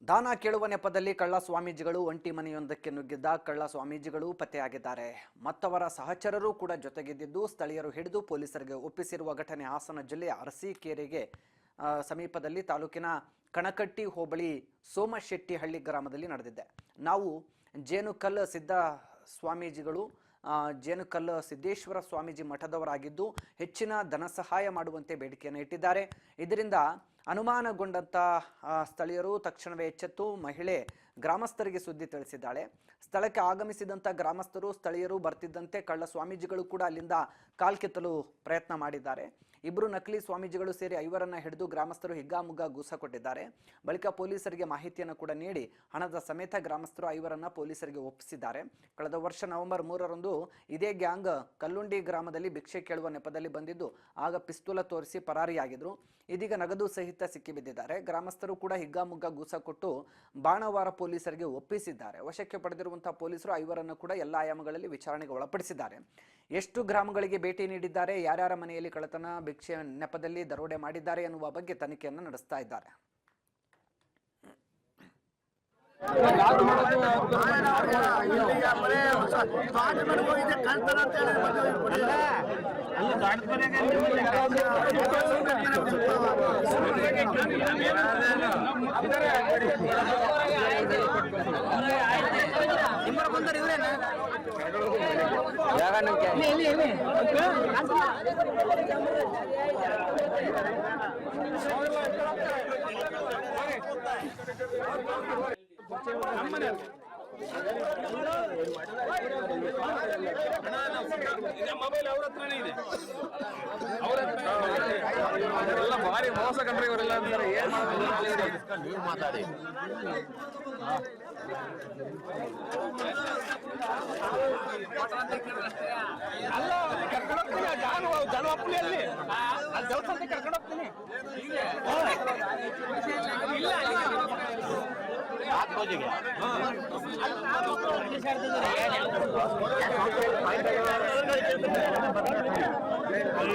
ದಾನ ಕೇಳುವ ನೆಪದಲ್ಲಿ ಕಳ್ಳ ಸ್ವಾಮೀಜಿಗಳು ಒಂಟಿ ಮನೆಯೊಂದಕ್ಕೆ ನುಗ್ಗಿದ್ದ ಕಳ್ಳ ಸ್ವಾಮೀಜಿಗಳು ಪತ್ತೆಯಾಗಿದ್ದಾರೆ. ಮತ್ತವರ ಸಹಚರರು ಕೂಡ ಜೊತೆಗಿದ್ದು ಸ್ಥಳೀಯರು ಹಿಡಿದು ಪೊಲೀಸರಿಗೆ ಒಪ್ಪಿಸಿರುವ ಘಟನೆ ಹಾಸನ ಜಿಲ್ಲೆಯ ಅರಸೀಕೆರೆಗೆ ಸಮೀಪದಲ್ಲಿ ತಾಲೂಕಿನ ಕಣಕಟ್ಟಿ ಹೋಬಳಿ ಸೋಮಶೆಟ್ಟಿಹಳ್ಳಿ ಗ್ರಾಮದಲ್ಲಿ ನಡೆದಿದೆ. ನಾವು ಜೇನುಕಲ್ ಸಿದ್ದ ಸ್ವಾಮೀಜಿಗಳು ಜೇನುಕಲ್ ಸಿದ್ದೇಶ್ವರ ಸ್ವಾಮೀಜಿ ಮಠದವರಾಗಿದ್ದು ಹೆಚ್ಚಿನ ಧನ ಸಹಾಯ ಮಾಡುವಂತೆ ಬೇಡಿಕೆಯನ್ನು ಇಟ್ಟಿದ್ದಾರೆ. ಇದರಿಂದ ಅನುಮಾನಗೊಂಡಂತ ಸ್ಥಳೀಯರು ತಕ್ಷಣವೇ ಎಚ್ಚೆತ್ತು ಮಹಿಳೆ ಗ್ರಾಮಸ್ಥರಿಗೆ ಸುದ್ದಿ ತಿಳಿಸಿದ್ದಾಳೆ. ಸ್ಥಳಕ್ಕೆ ಆಗಮಿಸಿದಂಥ ಗ್ರಾಮಸ್ಥರು ಸ್ಥಳೀಯರು ಬರ್ತಿದ್ದಂತೆ ಕಳ್ಳ ಸ್ವಾಮೀಜಿಗಳು ಕೂಡ ಅಲ್ಲಿಂದ ಕಾಲ್ಕಿತ್ತಲು ಪ್ರಯತ್ನ ಮಾಡಿದ್ದಾರೆ. ಇಬ್ಬರು ನಕಲಿ ಸ್ವಾಮೀಜಿಗಳು ಸೇರಿ 5ರನ್ನ ಹಿಡಿದು ಗ್ರಾಮಸ್ಥರು ಹಿಗ್ಗಾಮುಗ್ಗಾ ಗೂಸ ಕೊಟ್ಟಿದ್ದಾರೆ. ಬಳಿಕ ಪೊಲೀಸರಿಗೆ ಮಾಹಿತಿಯನ್ನು ಕೂಡ ನೀಡಿ ಹಣದ ಸಮೇತ ಗ್ರಾಮಸ್ಥರು 5ರನ್ನ ಪೊಲೀಸರಿಗೆ ಒಪ್ಪಿಸಿದ್ದಾರೆ. ಕಳೆದ ವರ್ಷ ನವೆಂಬರ್ 3ರಂದು ಇದೇ ಗ್ಯಾಂಗ್ ಕಲ್ಲುಂಡಿ ಗ್ರಾಮದಲ್ಲಿ ಭಿಕ್ಷೆ ಕೇಳುವ ನೆಪದಲ್ಲಿ ಬಂದಿದ್ದು ಆಗ ಪಿಸ್ತೂಲ ತೋರಿಸಿ ಪರಾರಿಯಾಗಿದ್ರು. ಇದೀಗ ನಗದು ಸಹಿತ ಸಿಕ್ಕಿಬಿದ್ದಿದ್ದಾರೆ. ಗ್ರಾಮಸ್ಥರು ಕೂಡ ಹಿಗ್ಗಾಮುಗ್ಗಾ ಗೂಸ ಕೊಟ್ಟು ಬಾಣವಾರ ಪೊಲೀಸರಿಗೆ ಒಪ್ಪಿಸಿದ್ದಾರೆ. ವಶಕ್ಕೆ ಪಡೆದಿರುವಂತಹ ಪೊಲೀಸರು 5ರನ್ನು ಕೂಡ ಎಲ್ಲ ಆಯಾಮಗಳಲ್ಲಿ ವಿಚಾರಣೆಗೆ ಒಳಪಡಿಸಿದ್ದಾರೆ. ಎಷ್ಟು ಗ್ರಾಮಗಳಿಗೆ ಭೇಟಿ ನೀಡಿದ್ದಾರೆ, ಯಾರ್ಯಾರ ಮನೆಯಲ್ಲಿ ಕಳ್ಳತನ ಭಿಕ್ಷೆ ನೆಪದಲ್ಲಿ ದರೋಡೆ ಮಾಡಿದ್ದಾರೆ ಎನ್ನುವ ಬಗ್ಗೆ ತನಿಖೆಯನ್ನು ನಡೆಸ್ತಾ ಇದ್ದಾರೆ. ಮೊಬೈಲ್ ಅವ್ರ ಹತ್ರನೇ ಇದೆ. ಅವರೆಲ್ಲ ಭಾರಿ ಮೋಸ ಕಂಡ್ರೆ ಇವರೆಲ್ಲ ಅಂತಾರೆ. ಏನ್ ನೀವು ಮಾತಾಡಿ ಅಲ್ಲ ಕರ್ಕೊಂಡು ಹೋಗ್ತೀನಿ. ಜಾನು ಅಪ್ಪನಲ್ಲಿ ಅಲ್ಲಿ ದೇವಸ್ಥಾನಕ್ಕೆ ಕರ್ಕೊಂಡು ಹೋಗ್ತೀನಿ. ಅಲ್ಲ